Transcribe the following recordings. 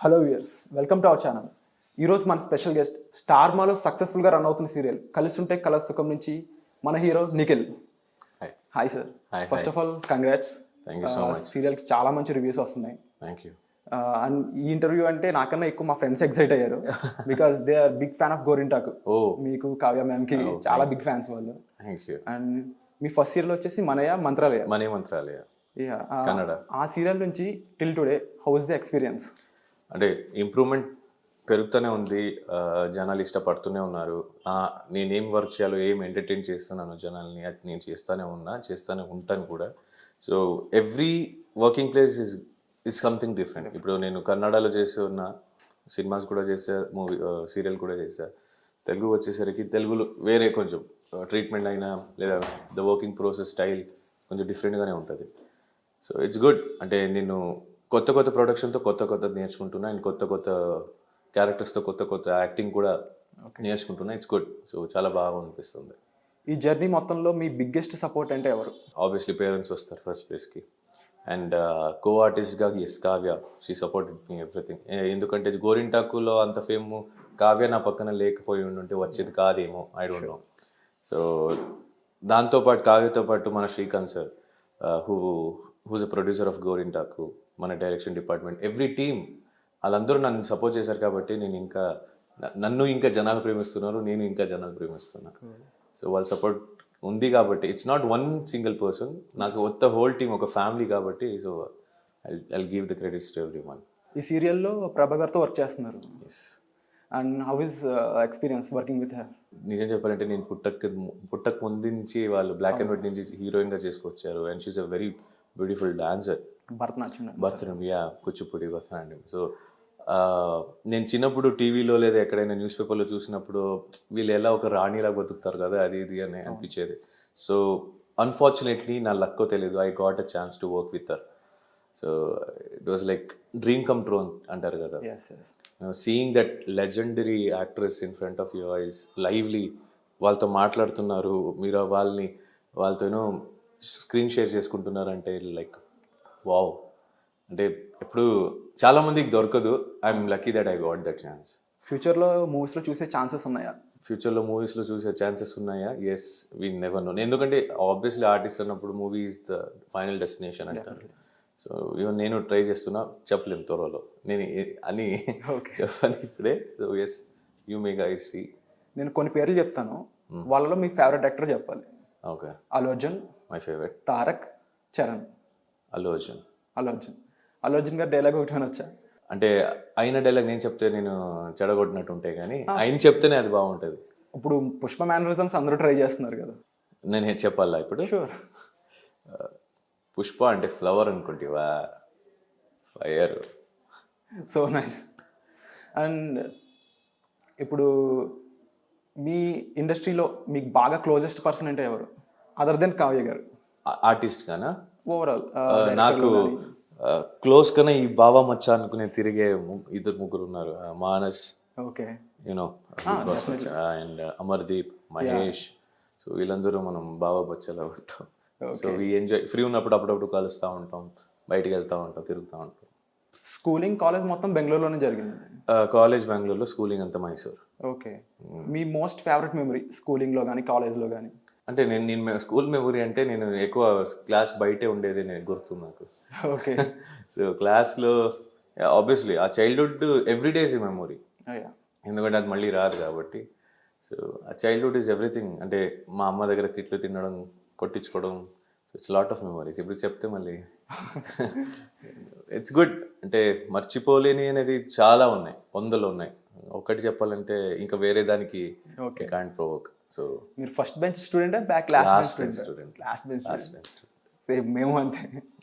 Hello viewers, welcome to our channel. ఈరోజు మన special guest స్టార్మాలో సక్సెస్ఫుల్గా రన్ అవుతున్న సీరియల్ కలిసుంటే కలసుఖం నుంచి మన hero Nikhil. Hi. Hi sir. Hi, first hi. Of all congrats. Thank you so much. సీరియల్కి చాలా మంచి రివ్యూస్ వస్తున్నాయి. Thank you. అండ్ ఈ ఇంటర్వ్యూ అంటే నాకన్నా ఎక్కువ మా ఫ్రెండ్స్ ఎక్సైట్ అయ్యారు because they are big fan of Gorintaku. Oh, మీకు కావ్య మ్యామ్కి చాలా బిగ్ ఫ్యాన్స్ వాళ్ళు. thank you. అండ్ మీ ఫస్ట్ ఇయర్లో వచ్చేసి మనయ మంత్రాలయ. మనీ మంత్రాలయ Yeah, కన్నడ. ఆ సీరియల్ నుంచి till today how is the experience? అంటే ఇంప్రూవ్మెంట్ పెరుగుతూనే ఉంది. జనాలు ఇష్టపడుతూనే ఉన్నారు. నేనేం వర్క్ చేయాలో ఏం ఎంటర్టైన్ చేస్తున్నాను జనాల్ని అది నేను చేస్తూనే ఉంటాను కూడా. So every working place is something different. ఇప్పుడు నేను కన్నడలో చేసి ఉన్న సినిమాస్ కూడా చేసా, మూవీ సీరియల్ కూడా చేసా. తెలుగు వచ్చేసరికి తెలుగులో వేరే కొంచెం ట్రీట్మెంట్ అయినా లేదా ద వర్కింగ్ ప్రాసెస్ స్టైల్ కొంచెం డిఫరెంట్గానే ఉంటుంది. So it's good. అంటే నేను కొత్త ప్రొడక్షన్తో కొత్త నేర్చుకుంటున్నా. అండ్ కొత్త క్యారెక్టర్స్తో కొత్త యాక్టింగ్ కూడా నేర్చుకుంటున్నా. It's good. సో చాలా బాగా అనిపిస్తుంది. ఈ జర్నీ మొత్తంలో మీ బిగ్గెస్ట్ సపోర్ట్ అంటే ఎవరు? ఆబ్వియస్లీ పేరెంట్స్ వస్తారు ఫస్ట్ ప్లేస్కి. అండ్ కో ఆర్టిస్ట్గా yes Kavya, she supported me everything. ఎందుకంటే గోరింటాకులో అంత ఫేమ్ కావ్య నా పక్కన లేకపోయి ఉంటే వచ్చేది కాదేమో, ఐ డోంట్ నో. సో దాంతోపాటు కావ్యతో పాటు మన Srikanth sir who's a producer of Gorintaku, మన డైరెక్షన్ డిపార్ట్మెంట్, ఎవ్రీ టీమ్ వాళ్ళందరూ నన్ను సపోర్ట్ చేశారు కాబట్టి నన్ను ఇంకా జనాలు ప్రేమిస్తున్నారు, నేను ఇంకా జనాలు ప్రేమిస్తున్నా. సో వాళ్ళ సపోర్ట్ ఉంది కాబట్టి it's not one single person, నాకు మొత్తం హోల్ టీమ్ ఒక ఫ్యామిలీ కాబట్టి. So I give the credits to every one. ఈ సీరియల్లో ప్రభాకర్తో వర్క్ చేస్తున్నారు. Yes. And how is experience working with her? నిజం చెప్పాలంటే నేను పుట్టక ముందు నుంచి వాళ్ళు బ్లాక్ అండ్ వైట్ నుంచి హీరోయిన్గా చేసుకొచ్చారు. And she's a very beautiful dancer. Bharatanatyam, yeah, Kuchipudi, Bharatanatyam. So నేను చిన్నప్పుడు టీవీలో లేదా ఎక్కడైనా న్యూస్ పేపర్లో చూసినప్పుడు వీళ్ళు ఎలా ఒక రాణిలా బతుకుతారు కదా, అది ఇది అని అనిపించేది. సో అన్ఫార్చునేట్లీ నా లక్కో తెలియదు, I got a chance to work with her. So it was like dream come true అంటారు కదా. Seeing that legendary actress in front of your eyes lively, వాళ్ళతో మాట్లాడుతున్నారు, మీరు వాళ్ళతో స్క్రీన్ షేర్ చేసుకుంటున్నారంటే లైక్ వావ్. అంటే ఎప్పుడు చాలా మందికి దొరకదు. I'm lucky that I got that chance. ఫ్యూచర్లో మూవీస్లో చూసే ఛాన్సెస్ ఉన్నాయా? ఫ్యూచర్లో మూవీస్లో చూసే ఛాన్సెస్ ఉన్నాయా? Yes, we never know. ఎందుకంటే ఆబ్వియస్లీ ఆర్టిస్ట్ అన్నప్పుడు movie is the final destination అంటారు. సో ఈవెన్ నేను ట్రై చేస్తున్నా, చెప్పలేము త్వరలో నేను అని చెప్పాను ఇప్పుడే. So yes, you may guys see. నేను కొన్ని పేర్లు చెప్తాను, వాళ్ళలో మీ ఫేవరెట్ యాక్టర్ చెప్పాలి. Okay. Allu Arjun, my favourite. Tarak, Charan. Allu Arjun garu dialogue ఒకటి అనొచ్చా? అంటే అయిన డైలాగ్ నేను చెప్తే నేను చెడగొట్టినట్టు ఉంటాయి, కానీ ఆయన చెప్తేనే అది బాగుంటుంది. ఇప్పుడు పుష్ప మేనరిజమ్స్ అందరూ ట్రై చేస్తున్నారు కదా, నేను చెప్పాలా ఇప్పుడు? షూర్. పుష్ప అంటే ఫ్లవర్ అనుకుంటేవా, ఫైర్. So nice. అండ్ ఇప్పుడు మీ ఇండస్ట్రీలో మీకు బాగా క్లోజెస్ట్ పర్సన్ అంటే ఎవరు అదర్ దెన్ కావ్య గారు? ఆర్టిస్ట్ గానా? ఓవరాల్ నాకు క్లోజ్ కన్నా ఈ బావా మచ్చా అనుకునే తిరిగే ఇద్దరు ముగ్గురు ఉన్నారు. Manas, okay, you know, and Amardeep, Mahesh. So వీళ్ళందరూ మనం బావా బచ్చలా ఉంటాం. So we enjoy. ఫ్రీ ఉన్నప్పుడు అప్పుడప్పుడు కలుస్తూ ఉంటాం, బయటికి వెళ్తూ ఉంటాం, తిరుగుతూ ఉంటాం. స్కూలింగ్, కాలేజ్ మొత్తం బెంగళూరులోనే జరిగింది? కాలేజ్ బెంగళూరులో, స్కూలింగ్ అంతా మైసూర్. ఓకే. మీ మోస్ట్ ఫేవరెట్ మెమరీ స్కూలింగ్లో కానీ కాలేజ్లో కానీ? అంటే నేను స్కూల్ మెమరీ అంటే నేను ఎక్కువ క్లాస్ బయటే ఉండేది నేను గుర్తు నాకు. ఓకే. సో క్లాస్లో ఆబ్వియస్లీ ఆ చైల్డ్హుడ్ ఎవ్రీడే ఇస్ మెమరీ, ఎందుకంటే అది మళ్ళీ రాదు కాబట్టి. సో ఆ చైల్డ్హుడ్ ఈజ్ ఎవ్రీథింగ్. అంటే మా అమ్మ దగ్గర తిట్లు తినడం, కొట్టించుకోవడం, ఇట్స్ లాట్ ఆఫ్ మెమరీస్. ఇప్పుడు చెప్తే మళ్ళీ ఇట్స్ గుడ్. అంటే మర్చిపోలేని అనేది చాలా ఉన్నాయి, వందలు ఉన్నాయి. ఒకటి చెప్పాలంటే ఇంకా వేరే దానికి కాంట్ ప్రొవోక్. సో మీరు first bench student, back last bench student? Same, మేము అంతే.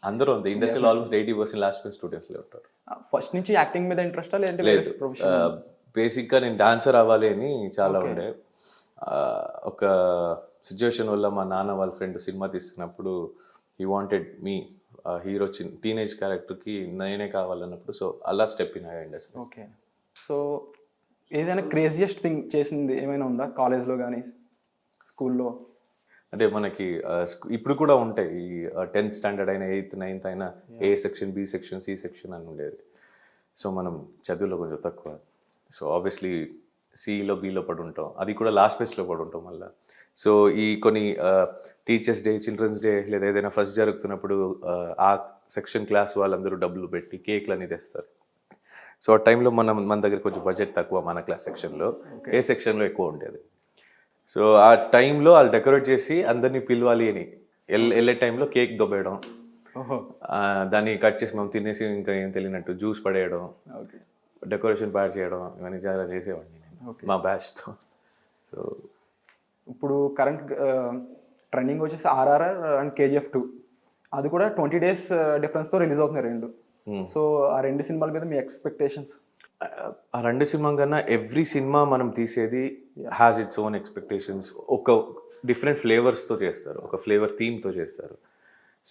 అందరూ అంతే. ఇండస్ట్రీలో ఆల్మోస్ట్ 80% లాస్ట్ బెంచ్ స్టూడెంట్స్లో ఉంటారు. ఫస్ట్ నుంచి యాక్టింగ్ మీద ఇంట్రెస్టా లేదంటే లేదు, బేసిక్గా నేను డాన్సర్ అవ్వాలి అని చాలా ఉండే. ఒక సిచ్యువేషన్ వల్ల మా నాన్న వాళ్ళ ఫ్రెండ్ సినిమా తీస్తున్నప్పుడు he wanted me hero teenage క్యారెక్టర్కి నేనే కావాలన్నప్పుడు, సో అలా step in industry. Okay. So ఏదైనా క్రేజియస్ట్ థింగ్ చేసింది ఏమైనా ఉందా కాలేజ్లో కానీ స్కూల్లో? అంటే మనకి ఇప్పుడు కూడా ఉంటాయి. ఈ 10th స్టాండర్డ్ అయినా 8th 9th అయినా A section, B section, C section అని ఉండేది. సో మనం చదువులో కొంచెం తక్కువ. సో ఆబ్వియస్లీ సిలో బీలో పడి ఉంటాం, అది కూడా లాస్ట్ బెంచ్లో పడి ఉంటాం మళ్ళీ. సో ఈ కొన్ని టీచర్స్ డే, చిల్డ్రన్స్ డే లేదా ఏదైనా ఫస్ట్ జరుగుతున్నప్పుడు ఆ సెక్షన్ క్లాస్ వాళ్ళందరూ డబ్బులు పెట్టి కేక్లు అని తెస్తారు. సో ఆ టైంలో మన దగ్గర కొంచెం బడ్జెట్ తక్కువ మన క్లాస్ సెక్షన్లో, ఏ సెక్షన్లో ఎక్కువ ఉండేది. సో ఆ టైంలో వాళ్ళు డెకరేట్ చేసి అందరినీ పిలవాలి అని వెళ్ళే టైంలో కేక్ దొబ్బేయడం, దాన్ని కట్ చేసి మనం తినేసి ఇంకా ఏం తెలియనట్టు జ్యూస్ పడేయడం, డెకరేషన్ ప్యాడ్ చేయడం, ఇవన్నీ చాలా చేసేవాడిని నేను మా బ్యాచ్తో. సో ఇప్పుడు కరెంట్ ట్రెండింగ్ వచ్చేసి RRR అండ్ KGF 2, అది కూడా 20 days డిఫరెన్స్తో రిలీజ్ అవుతున్నాయి రెండు. సో ఆ రెండు సినిమాల మీద మీ ఎక్స్పెక్టేషన్స్? ఆ రెండు సినిమా కన్నా ఎవ్రీ సినిమా మనం తీసేది హ్యాస్ ఇట్స్ ఓన్ ఎక్స్పెక్టేషన్స్. ఒక డిఫరెంట్ ఫ్లేవర్స్తో చేస్తారు, ఒక ఫ్లేవర్ థీమ్తో చేస్తారు.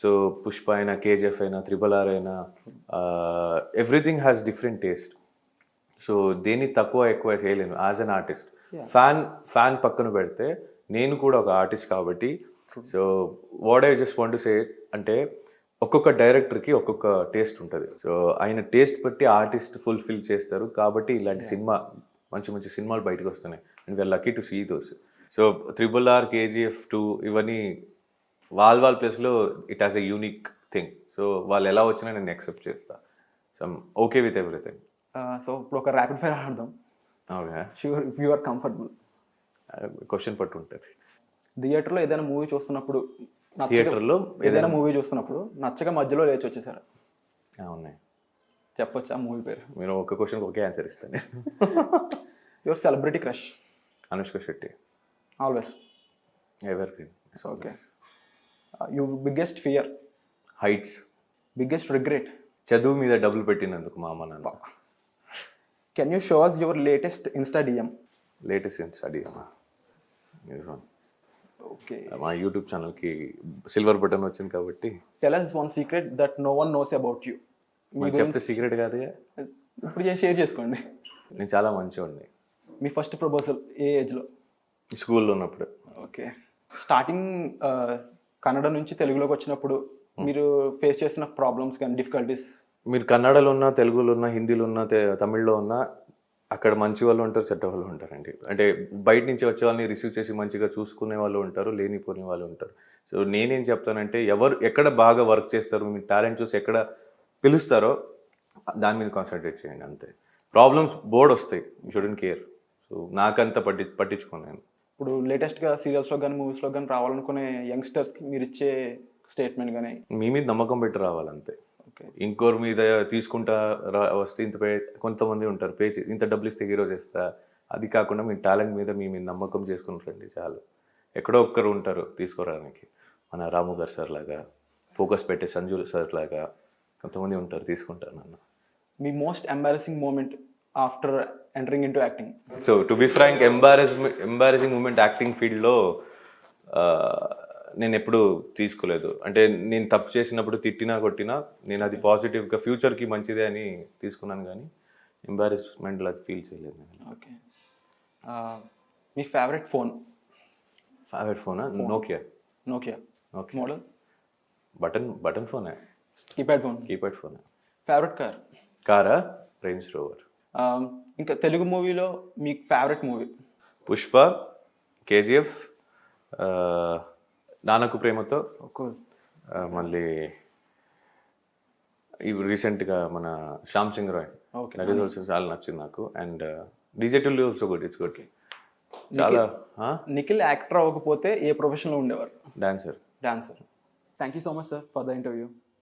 సో పుష్ప అయినా, KGF అయినా, RRR అయినా, everything has different taste. So దేన్ని తక్కువ ఎక్కువ చేయలేను యాజ్ అన్ ఆర్టిస్ట్. ఫ్యాన్ పక్కన పెడితే నేను కూడా ఒక ఆర్టిస్ట్ కాబట్టి, so what I just want to say అంటే ఒక్కొక్క డైరెక్టర్కి ఒక్కొక్క టేస్ట్ ఉంటుంది. సో ఆయన టేస్ట్ బట్టి ఆర్టిస్ట్ ఫుల్ఫిల్ చేస్తారు కాబట్టి ఇలాంటి సినిమా మంచి మంచి సినిమాలు బయటకు వస్తున్నాయి. And we're lucky to see those. So RRR, KGF 2 ఇవన్నీ వాళ్ళ ప్లేస్లో it has a unique thing. So వాళ్ళు ఎలా వచ్చినా నేను యాక్సెప్ట్ చేస్తా. So I'm okay with everything. So ఇప్పుడు ఒక ర్యాపిడ్ ఫైర్ ఆడదాం. Okay, sure, if you are comfortable. Question పట్టు ఉంటుంది. థియేటర్లో ఏదైనా మూవీ చూస్తున్నప్పుడు, థియేటర్లో ఏదైనా మూవీ చూస్తున్నప్పుడు నచ్చగా మధ్యలో లేచి వచ్చేసారు, ఉన్నాయి చెప్పొచ్చా మూవీ పేరు? మీరు ఒక క్వశ్చన్కి ఒకే ఆన్సర్ ఇస్తాను. Your celebrity crush? Anushka Shetty. Always? Ever green. Okay. Your biggest fear? Heights. Biggest regret? చదువు మీద డబ్బులు పెట్టినందుకు మా అమ్మ నాన్న. Can you show us your latest Insta DM? Latest study అమ్మా. ఓకే. మా యూట్యూబ్ ఛానల్కి సిల్వర్ బటన్ వచ్చింది కాబట్టి. Tell us one secret that no one knows about you. మీరు చెప్తే సీక్రెట్ కాదుగా, ఇప్పుడు షేర్ చేసుకోండి. నేను చాలా మంచివాడిని. మీ ఫస్ట్ ప్రపోజల్ ఏ ఏజ్లో? స్కూల్లో ఉన్నప్పుడు. ఓకే. స్టార్టింగ్ కన్నడ నుంచి తెలుగులోకి వచ్చినప్పుడు మీరు ఫేస్ చేసిన ప్రాబ్లమ్స్ కానీ డిఫికల్టీస్? మీరు కన్నడలో ఉన్నా, తెలుగులో ఉన్నా, హిందీలో ఉన్నా, తమిళ్లో ఉన్నా అక్కడ మంచి వాళ్ళు ఉంటారు, చెడ్డ వాళ్ళు ఉంటారండి. అంటే బయట నుంచి వచ్చే వాళ్ళని రిసీవ్ చేసి మంచిగా చూసుకునే వాళ్ళు ఉంటారు, లేనిపోని వాళ్ళు ఉంటారు. సో నేనేం చెప్తానంటే ఎక్కడ బాగా వర్క్ చేస్తారు, మీ టాలెంట్ చూసి ఎక్కడ పిలుస్తారో దాని మీద కాన్సన్ట్రేట్ చేయండి అంతే. ప్రాబ్లమ్స్ బోర్డ్ వస్తాయి, యూ షుడెంట్ కేర్. సో నాకంతా పట్టించుకోను నేను. ఇప్పుడు లేటెస్ట్గా సీరియల్స్లో కానీ మూవీస్లో కానీ రావాలనుకునే యంగ్స్టర్స్కి మీరు ఇచ్చే స్టేట్మెంట్ కానీ? మీ మీద నమ్మకం పెట్టి రావాలంతే. ఓకే. ఇంకోరి మీద తీసుకుంటా వస్తే ఇంత కొంతమంది ఉంటారు, ఇంత డబ్బులు ఇస్తే హీరో చేస్తా. అది కాకుండా మీ టాలెంట్ మీద మీ నమ్మకం చేసుకుంటారండి చాలు. ఎక్కడో ఒక్కరు ఉంటారు తీసుకోవడానికి, మన రాము గారు సార్ లాగా, ఫోకస్ పెట్టే సంజు సార్ లాగా కొంతమంది ఉంటారు, తీసుకుంటారు నన్ను. మీ most embarrassing moment after entering into acting? So to be frank, embarrassing moment acting ఫీల్డ్లో నేను ఎప్పుడు తీసుకోలేదు. అంటే నేను తప్పు చేసినప్పుడు తిట్టినా కొట్టినా నేను అది పాజిటివ్గా ఫ్యూచర్కి మంచిదే అని తీసుకున్నాను, కానీ ఎంబారస్మెంట్లో అది ఫీల్ చేయలేదు నేను. ఓకే. మీ ఫేవరెట్ ఫోన్? ఫేవరెట్ ఫోనా? Nokia. Nokia. Okay. Model? Button ఫోనే. Keypad phone? కీప్యాడ్ ఫోనే. Favourite car? కారా? Range Rover. ఇంకా తెలుగు మూవీలో మీకు favourite movie? Pushpa, KGF, Nannaku Prematho, మళ్ళీ ఇవి రీసెంట్గా మన Shyam Singh Roy. That is also చాలా నచ్చింది నాకు. And digital also good, it's good. చాలా. నిఖిల్ యాక్టర్ అవ్వకపోతే ఏ ప్రొఫెషన్లో ఉండేవారు? Dancer. Dancer. Thank you so much sir for the interview.